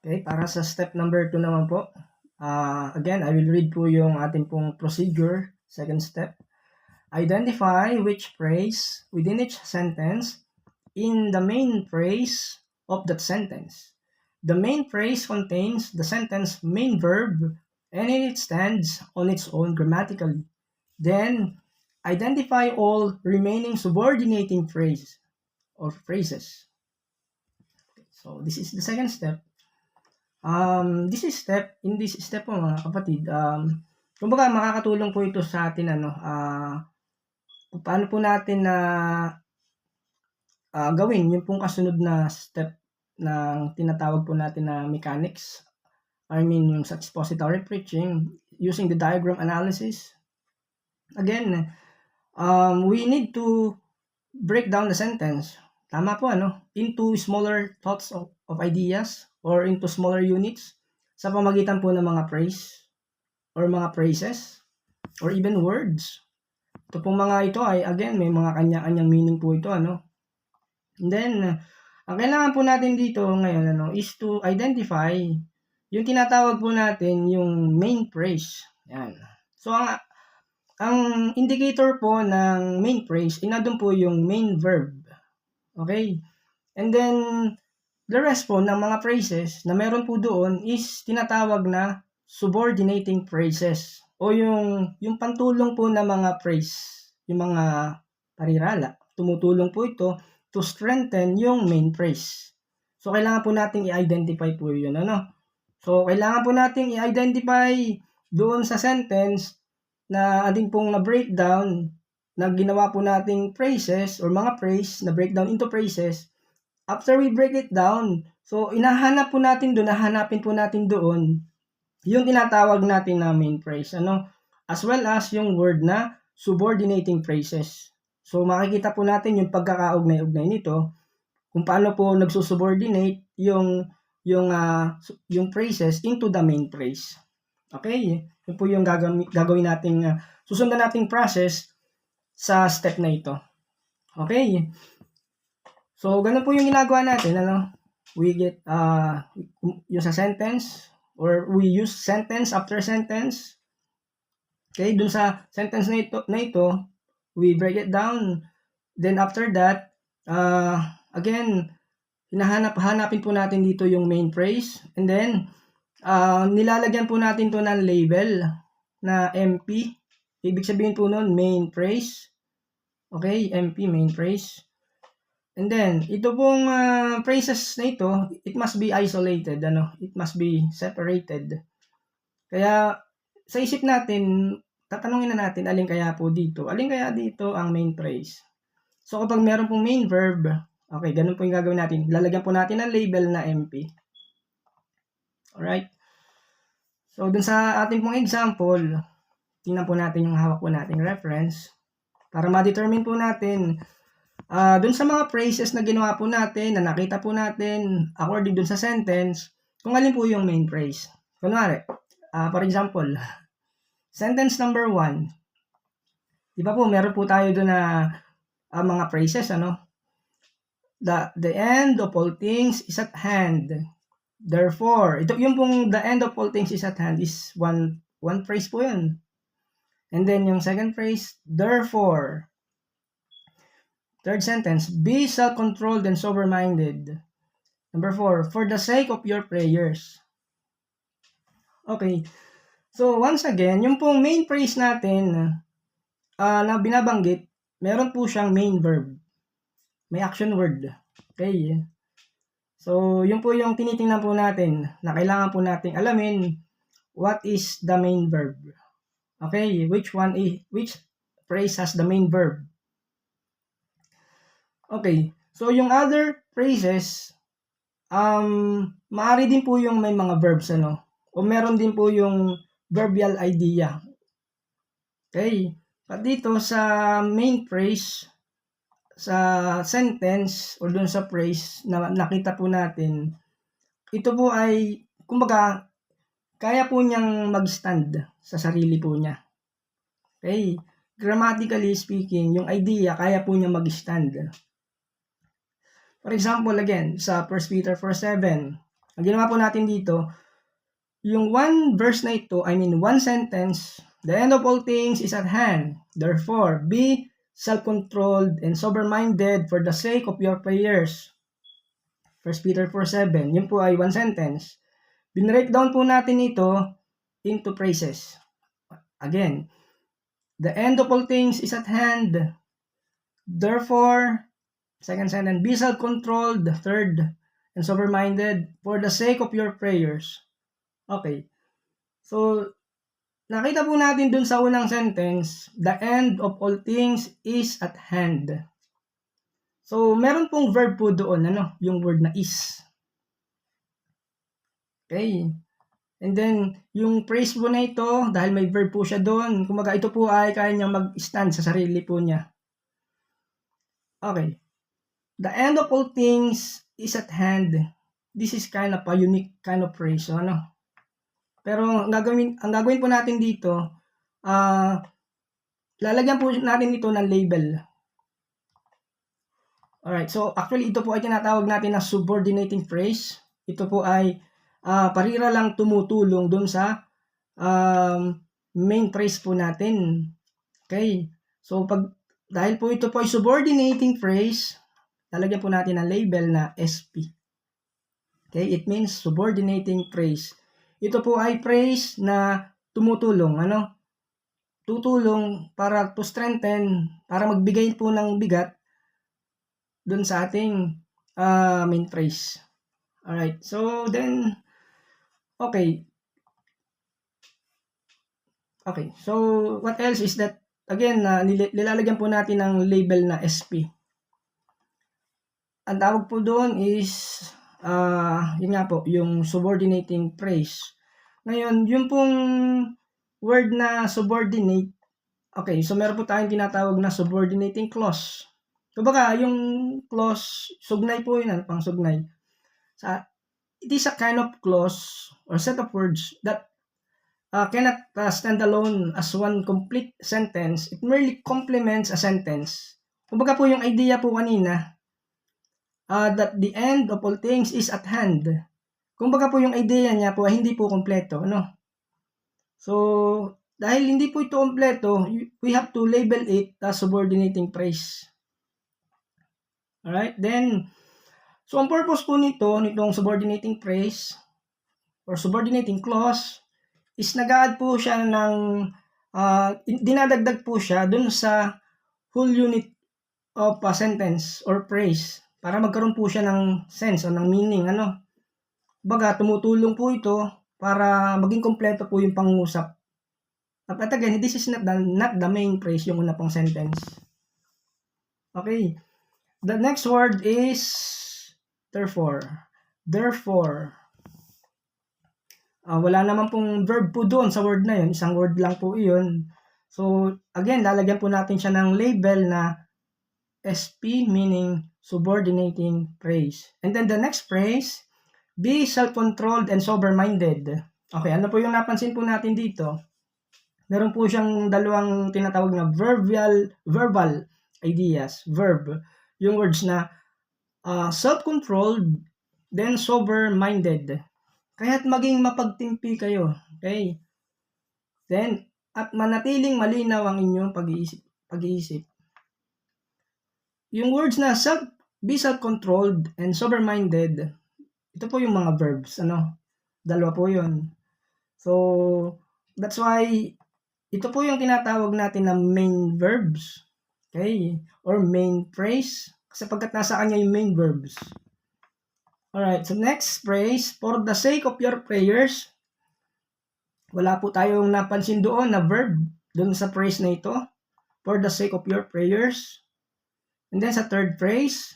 Okay, para sa step number 2 naman po. Again, I will read po yung ating pong procedure. Second step. Identify which phrase within each sentence in the main phrase of that sentence. The main phrase contains the sentence main verb and it stands on its own grammatically. Then, identify all remaining subordinating phrase or phrases. Okay, so, this is the second step. In this step po mga kapatid, kumbaga makakatulong po ito sa atin kung paano po natin na gawin yung pong kasunod na step ng tinatawag po natin na mechanics. I mean yung sa expository preaching using the diagram analysis. Again, we need to break down the sentence. Tama po into smaller thoughts of ideas or into smaller units sa pamagitan po ng mga phrase or mga phrases or even words. Ito pong mga ito ay again may mga kanya-kanyang meaning po ito And then ang kailangan po natin dito ngayon is to identify yung tinatawag po natin yung main phrase. Yan. So ang indicator po ng main phrase, inadun po yung main verb. Okay? And then, the rest po ng mga phrases na meron po doon is tinatawag na subordinating phrases o yung pantulong po na mga phrase, yung mga parirala. Tumutulong po ito to strengthen yung main phrase. So, kailangan po nating i-identify po yun. So, kailangan po nating i-identify doon sa sentence na ating pong na-breakdown na ginawa po nating phrases or mga phrase na breakdown into phrases. After we break it down, so hahanapin po natin doon yung tinatawag natin na main phrase, as well as yung word na subordinating phrases. So makikita po natin yung pagkakaugnay-ugnay nito, kung paano po nagsusubordinate yung phrases into the main phrase. Okay? Yun po yung gagawin nating susundan nating process sa step na ito. Okay? So, ganun po yung ginagawa natin, We get, yung sa sentence, or we use sentence after sentence. Okay, dun sa sentence na ito, we break it down. Then, after that, again, hanapin po natin dito yung main phrase. And then, nilalagyan po natin to ng label na MP. Ibig sabihin po nun, main phrase. Okay, MP, main phrase. And then, ito pong phrases na ito, it must be isolated, it must be separated. Kaya, sa isip natin, tatanungin na natin, alin kaya dito ang main phrase. So, kapag meron pong main verb, okay, ganun po yung gagawin natin. Lalagyan po natin ng label na MP. Alright? So, dun sa ating pong example, tingnan po natin yung hawak po nating reference para ma-determine po natin dun sa mga phrases na ginawa po natin, na nakita po natin according dun sa sentence, kung alin po yung main phrase. Kunwari, for example, sentence number 1. Di ba po, meron po tayo dun na mga phrases, The end of all things is at hand. Therefore, ito yung pong the end of all things is at hand is one phrase po yun. And then yung second phrase, therefore. Third sentence, be self-controlled and sober-minded. Number 4, for the sake of your prayers. Okay. So, once again, yung pong main phrase natin na binabanggit, meron po siyang main verb. May action word. Okay. So, yun po yung tinitingnan po natin na kailangan po nating alamin what is the main verb. Okay. Which phrase has the main verb? Okay. So, yung other phrases, maaari din po yung may mga verbs, o meron din po yung verbal idea. Okay. At dito sa main phrase, sa sentence, o dun sa phrase na nakita po natin, ito po ay, kumbaga, kaya po niyang mag-stand sa sarili po niya. Okay. Grammatically speaking, yung idea, kaya po niya mag-stand. For example, again, sa 1 Peter 4:7, Ang ginawa po natin dito, yung one verse na ito, one sentence, the end of all things is at hand. Therefore, be self-controlled and sober-minded for the sake of your prayers. 1 Peter 4:7, yun po ay one sentence. Binreak down po natin ito into phrases. Again, the end of all things is at hand. Therefore, second sentence, be self-controlled. Third, and sober-minded for the sake of your prayers. Okay. So, nakita po natin dun sa unang sentence, the end of all things is at hand. So, meron pong verb po doon, yung word na is. Okay. And then, yung phrase po na ito, dahil may verb po siya doon, kumaga ito po ay kaya niyang mag-stand sa sarili po niya. Okay. The end of all things is at hand. This is kind of a unique kind of phrase. So, pero ang gagawin po natin dito, lalagyan po natin ito ng label. Alright, so actually ito po ay tinatawag natin na subordinating phrase. Ito po ay parira lang tumutulong dun sa main phrase po natin. Okay, so dahil po ito po ay subordinating phrase, lalagyan po natin ng label na SP. Okay, it means subordinating phrase. Ito po ay phrase na tumutulong, tutulong para to strengthen, para magbigay po ng bigat dun sa ating main phrase. Alright, so then, okay, so what else is that, again, nilalagyan po natin ng label na SP. Ang tawag po doon is, yun nga po, yung subordinating phrase. Ngayon, yung pong word na subordinate, okay, so meron po tayong tinatawag na subordinating clause. Kumbaga, yung clause, sugnay po yun, pang sugnay. It is a kind of clause or set of words that cannot stand alone as one complete sentence. It merely complements a sentence. Kumbaga po yung idea po kanina, that the end of all things is at hand. Kumbaga po yung idea niya po ay hindi po kompleto, So, dahil hindi po ito kompleto, we have to label it as subordinating phrase. Alright, then, so ang purpose po nitong subordinating phrase or subordinating clause is nag-a-add po siya ng, dinadagdag po siya dun sa whole unit of a sentence or phrase para magkaroon po siya ng sense o ng meaning, Baga, tumutulong po ito para maging kompleto po yung pangungusap. At again, this is not the main phrase, yung una pong sentence. Okay. The next word is therefore. Therefore. Wala naman pong verb po doon sa word na yun. Isang word lang po yun. So, again, lalagyan po natin siya ng label na SP, meaning subordinating phrase. And then the next phrase, be self-controlled and sober-minded. Okay, ano po yung napansin po natin dito? Meron po siyang dalawang tinatawag na verbal ideas, verb. Yung words na self-controlled, then sober-minded. Kaya't maging mapagtimpi kayo. Okay? Then, at manatiling malinaw ang inyong pag-iisip. Yung words na be self-controlled and sober-minded, ito po yung mga verbs, Dalawa po yun. So, that's why, ito po yung tinatawag natin na main verbs. Okay? Or main phrase. Kasi pagkat nasa kanya yung main verbs. Alright, so next phrase, for the sake of your prayers. Wala po tayong napansin doon na verb doon sa phrase na ito. For the sake of your prayers. And then sa third phrase,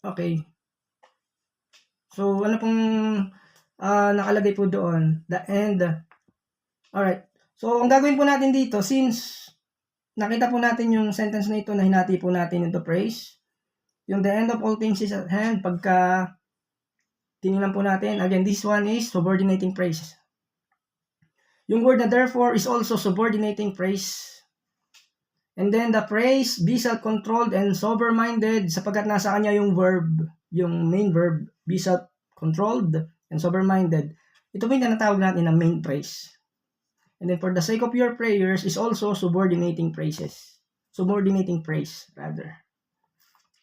okay. So, ano pong nakalagay po doon? The end. Alright. So, ang gagawin po natin dito, since nakita po natin yung sentence na ito na hinati po natin into phrase, yung the end of all things is at hand, pagka tinignan po natin, again, this one is subordinating phrase. Yung word na therefore is also subordinating phrase. And then the phrase, be self-controlled and sober-minded, sapagkat nasa kanya yung verb. yung main verb, be self-controlled and sober-minded. Ito po yung tinatawag natin na main praise. And then for the sake of your prayers is also subordinating praises. Subordinating praise, rather.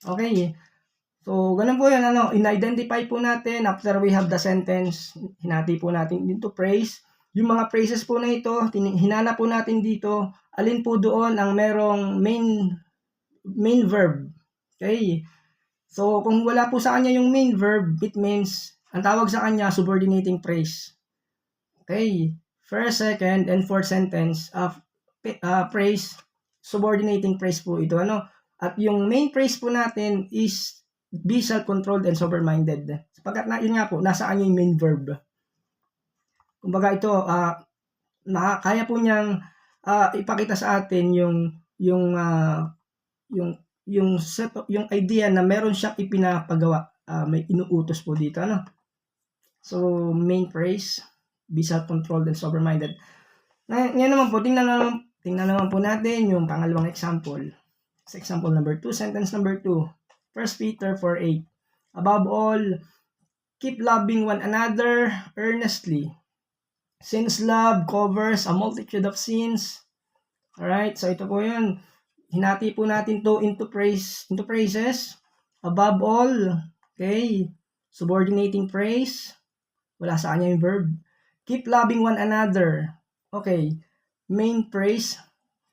Okay. So, ganun po yan, in-identify po natin after we have the sentence, hinati po natin dito praise. Yung mga praises po na ito, hinanap po natin dito, alin po doon ang merong main verb. Okay? So, kung wala po sa kanya yung main verb, it means, ang tawag sa kanya, subordinating praise. Okay? First, second, and fourth sentence of praise, subordinating praise po ito. At yung main praise po natin is be self-controlled and sober-minded. Sapagkat yun nga po, nasa kanya yung main verb. Kumbaga ito, kaya po niyang ipakita sa atin yung idea na meron siyang ipinapagawa. May inuutos po dito, So, main praise, be self-controlled and sober-minded. Ngayon naman po, tingnan naman po natin yung pangalawang example. Sa example number 2, sentence number 2. 1 Peter 4:8. Above all, keep loving one another earnestly, since love covers a multitude of sins. Alright, so ito po yun. Hinati po natin to into praises. Above all, okay, subordinating praise. Wala sa kanya yung verb. Keep loving one another. Okay, main praise.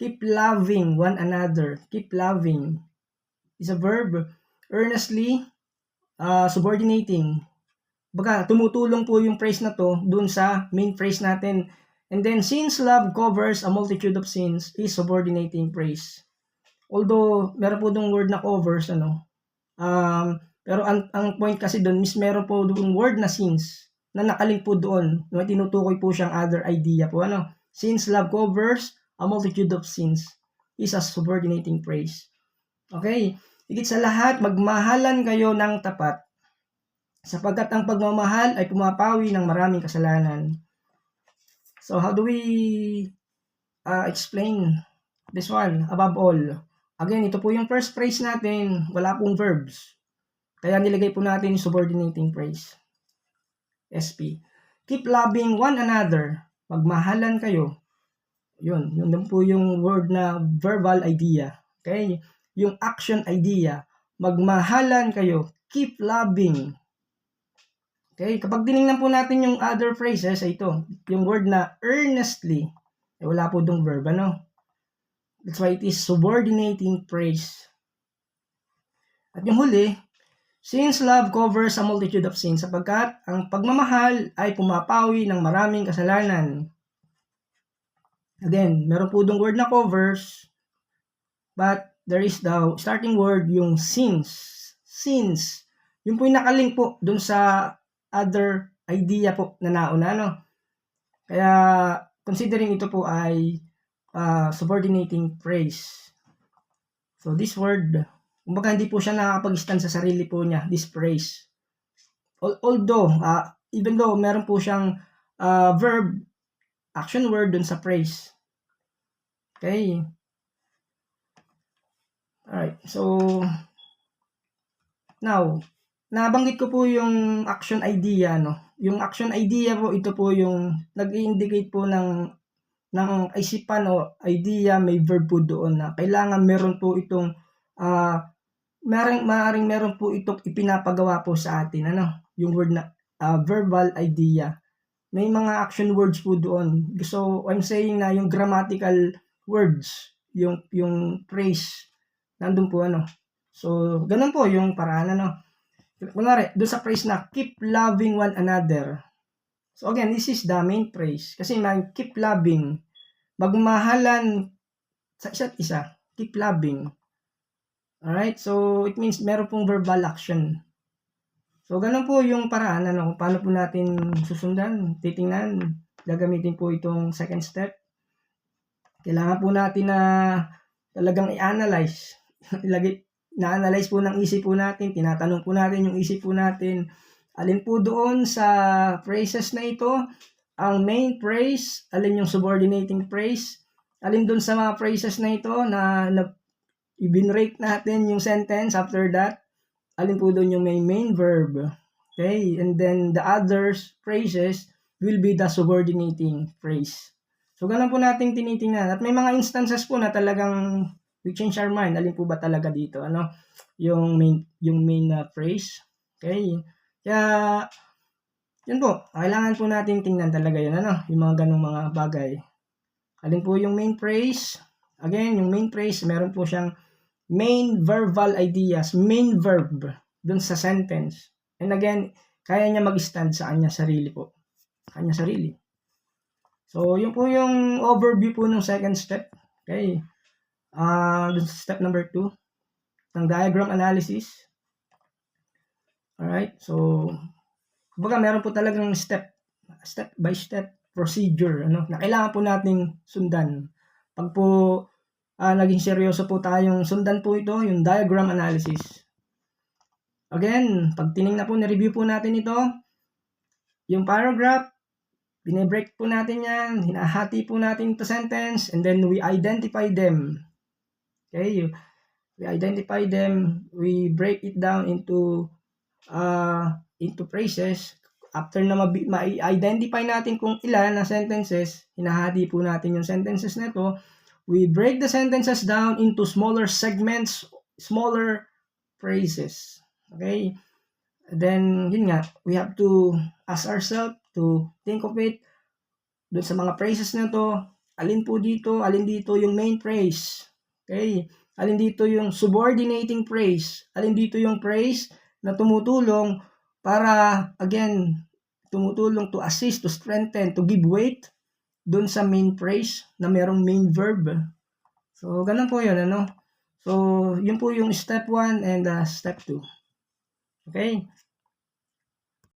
Keep loving one another. Keep loving is a verb. Earnestly, subordinating. Baga, tumutulong po yung praise na to dun sa main praise natin. And then, since love covers a multitude of sins, is subordinating praise. Although, meron po dong word na covers, pero ang point kasi dun is meron po dong word na sins na nakalink po doon. May tinutukoy po siyang other idea po. Since love covers a multitude of sins, is a subordinating praise. Okay? Higit sa lahat, magmahalan kayo ng tapat, sapagkat ang pagmamahal ay pumapawi ng maraming kasalanan. So, how do we explain this one? Above all. Again, ito po yung first phrase natin. Wala pong verbs. Kaya nilagay po natin yung subordinating phrase. SP. Keep loving one another. Magmahalan kayo. Yun po yung word na verbal idea. Okay? Yung action idea, magmahalan kayo, keep loving. Okay, kapag tinignan po natin yung other phrases, ay ito, yung word na earnestly, wala po dong verb, That's why it is subordinating praise. At yung huli, since love covers a multitude of sins, sapagkat ang pagmamahal ay pumapawi ng maraming kasalanan. Again, meron po dong word na covers, but there is the starting word, yung sins. Sins. Yung po yung nakalink po dun sa other idea po na nauna, Kaya, considering ito po ay subordinating phrase. So, this word, kumbaga hindi po siya nakakapag-stand sa sarili po niya, this phrase. Although, even though meron po siyang verb, action word dun sa phrase. Okay. Alright, so now, nabanggit ko po yung action idea, Yung action idea po, ito po yung nag-i-indicate po ng isipan o idea, may verb po doon na kailangan meron po itong maaaring meron po itong ipinapagawa po sa atin, Yung word na verbal idea. May mga action words po doon. So, I'm saying na yung grammatical words, yung phrase, nandun po, So, ganun po yung paraan, Kunwari, doon sa phrase na keep loving one another. So, again, this is the main phrase. Kasi keep loving. Magmahalan sa isa't isa. Keep loving. Alright? So, it means meron pong verbal action. So, ganun po yung paraan, kung paano po natin susundan, titingnan, gagamitin po itong second step. Kailangan po natin na talagang i-analyze. Na-analyze po ng isip po natin, tinatanong po natin yung isip po natin, alin po doon sa phrases na ito, ang main phrase, alin yung subordinating phrase, alin doon sa mga phrases na ito na i-binrate natin yung sentence after that, alin po doon yung may main verb. Okay? And then the others phrases will be the subordinating phrase. So, ganun po natin tinitingnan. At may mga instances po na talagang we change our mind. Alin po ba talaga dito? Ano? Yung main phrase. Okay? Kaya, yun po. Kailangan po natin tingnan talaga yun. Ano? Yung mga ganung mga bagay. Alin po yung main phrase? Again, yung main phrase, meron po siyang main verbal ideas, main verb dun sa sentence. And again, kaya niya mag-stand sa kanya sarili po. Kanya sarili. So, yun po yung overview po ng second step. Okay. Dun sa step number 2 ng diagram analysis. Alright. So, kumbaga meron po talagang step by step procedure na kailangan po nating sundan. Pag po naging seryoso po tayong sundan po ito, yung diagram analysis. Again, pag tinignan po, na-review po natin ito, yung paragraph, binibreak po natin yan, hinahati po natin ito sentence, and then we identify them. Okay? We identify them, we break it down into phrases. After na ma-identify natin kung ilan na sentences, hinahati po natin yung sentences na ito. We break the sentences down into smaller segments, smaller phrases. Okay? Then, yun nga, we have to ask ourselves to think of it. Doon sa mga phrases na to, alin dito yung main phrase. Okay? Alin dito yung subordinating phrase. Alin dito yung phrase na tumutulong para, again, tumutulong to assist, to strengthen, to give weight doon sa main phrase na merong main verb. So, ganun po yun, So, yun po yung step 1 and step 2. Okay?